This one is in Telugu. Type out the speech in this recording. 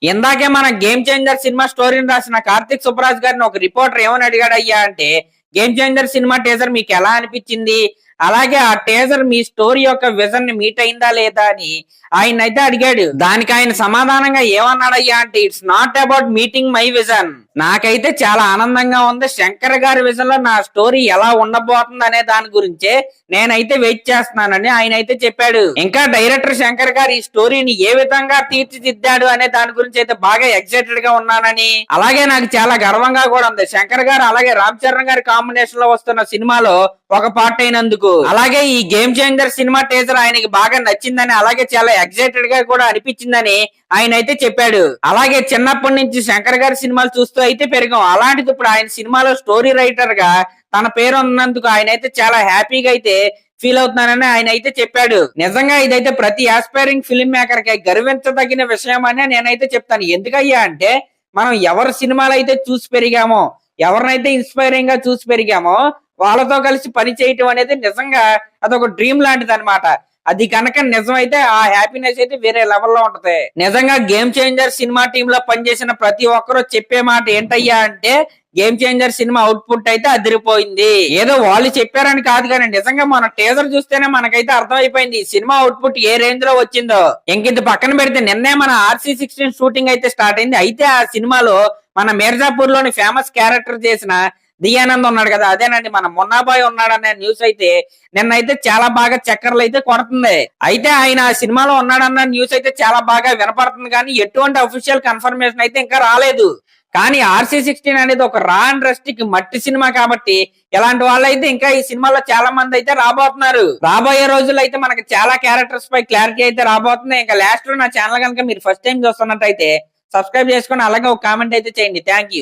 ఇందాకే మన గేమ్ చేంజర్ సినిమా స్టోరీని రాసిన కార్తిక్ సుబ్బరాజ్ గారిని ఒక రిపోర్టర్ ఏమని అడిగాడయ్యా అంటే, గేమ్ చేంజర్ సినిమా టీజర్ మీకు ఎలా అనిపించింది, అలాగే ఆ టీజర్ మీ స్టోరీ యొక్క విజన్ ని మీట్ అయిందా లేదా అని ఆయన అయితే అడిగాడు. దానికి ఆయన సమాధానంగా ఏమన్నాడయ్యా అంటే, it's not about meeting my vision. నాకైతే చాలా ఆనందంగా ఉంది. శంకర్ గారి విజన్ లో నా స్టోరీ ఎలా ఉండబోతుంది అనే దాని గురించే నేనైతే వెయిట్ చేస్తున్నానని ఆయన అయితే చెప్పాడు. ఇంకా డైరెక్టర్ శంకర్ గారు ఈ స్టోరీని ఏ విధంగా తీర్చిదిద్దాడు అనే దాని గురించి అయితే బాగా ఎక్సైటెడ్ గా ఉన్నానని, అలాగే నాకు చాలా గర్వంగా కూడా ఉంది. శంకర్ గారు అలాగే రామ్ చరణ్ గారి కాంబినేషన్ లో వస్తున్న సినిమాలో ఒక పార్ట్ అయినందుకు. అలాగే ఈ గేమ్ చేంజర్ సినిమా టీజర్ ఆయనకి బాగా నచ్చిందని, అలాగే చాలా ఎక్సైటెడ్ గా కూడా అనిపించిందని ఆయన అయితే చెప్పాడు. అలాగే చిన్నప్పటి నుంచి శంకర్ గారి సినిమాలు చూస్తూ అయితే పెరిగాం. అలాంటిది ఇప్పుడు ఆయన సినిమాలో స్టోరీ రైటర్ గా తన పేరు ఉన్నందుకు ఆయన అయితే చాలా హ్యాపీగా అయితే ఫీల్ అవుతున్నానని ఆయన అయితే చెప్పాడు. నిజంగా ఇదైతే ప్రతి ఆస్పైరింగ్ ఫిల్మ్ మేకర్ కి గర్వించదగిన విషయం అని నేనైతే చెప్తాను. ఎందుకయ్యా అంటే, మనం ఎవరి సినిమాలు అయితే చూసి పెరిగామో, ఎవరినైతే ఇన్స్పైరింగ్ గా చూసి పెరిగామో వాళ్ళతో కలిసి పని చేయటం అనేది నిజంగా అదొక డ్రీమ్ లాంటిది అనమాట. అది కనుక నిజమైతే ఆ హ్యాపీనెస్ అయితే వేరే లెవెల్లో ఉంటది. నిజంగా గేమ్ చేంజర్ సినిమా టీమ్ లో పనిచేసిన ప్రతి ఒక్కరు చెప్పే మాట ఏంటయ్యా అంటే, గేమ్ చేంజర్ సినిమా అవుట్పుట్ అయితే అదిరిపోయింది. ఏదో వాళ్ళు చెప్పారని కాదు కానీ నిజంగా మన టీజర్ చూస్తేనే మనకైతే అర్థమైపోయింది సినిమా అవుట్పుట్ ఏ రేంజ్ లో వచ్చిందో. ఇంకింత పక్కన పెడితే నిన్నే మన RC16 షూటింగ్ అయితే స్టార్ట్ అయింది. అయితే ఆ సినిమాలో మన మిర్జాపూర్ లోని ఫేమస్ క్యారెక్టర్ చేసిన దియానంద్ ఉన్నాడు కదా, అదేనండి మన మున్నాబాయ్ ఉన్నాడనే న్యూస్ అయితే నిన్నైతే చాలా బాగా చక్కర్లు అయితే కొడుతుంది. అయితే ఆయన ఆ సినిమాలో ఉన్నాడన్న న్యూస్ అయితే చాలా బాగా వినపడుతుంది కానీ ఎటువంటి అఫీషియల్ కన్ఫర్మేషన్ అయితే ఇంకా రాలేదు. కానీ RC16 అనేది ఒక రా అండ్ రస్టిక్ మట్టి సినిమా కాబట్టి ఇలాంటి వాళ్ళైతే ఇంకా ఈ సినిమాలో చాలా మంది అయితే రాబోతున్నారు. రాబోయే రోజుల్లో అయితే మనకి చాలా క్యారెక్టర్స్ పై క్లారిటీ అయితే రాబోతుంది. ఇంకా లాస్ట్ లో నా ఛానల్ కనుక మీరు ఫస్ట్ టైం చూస్తున్నట్టయితే సబ్స్క్రైబ్ చేసుకొని అలాగే ఒక కామెంట్ అయితే చేయండి. Thank you.